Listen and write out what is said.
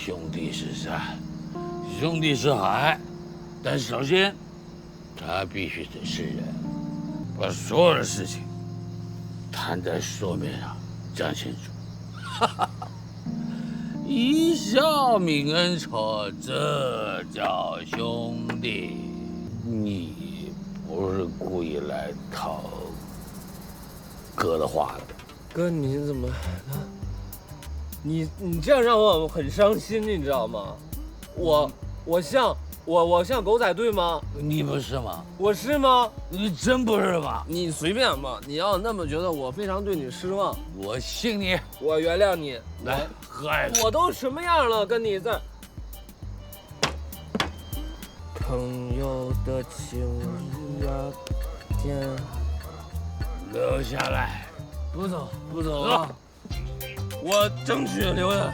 兄弟是山，兄弟是海，但首先，他必须得是人，把所有的事情摊在桌面上讲清楚。哈哈哈，一笑泯恩仇，这叫兄弟。你不是故意来套哥的话的。哥，你怎么？你这样让我很伤心，你知道吗？我像狗仔队吗？你不是吗？我是吗？你真不是吗？你随便吧，你要那么觉得我非常对你失望，我信你，我原谅你。来喝一个。我都什么样了，跟你在。朋友的情谊啊，天，留下来，不走啊！我争取留下。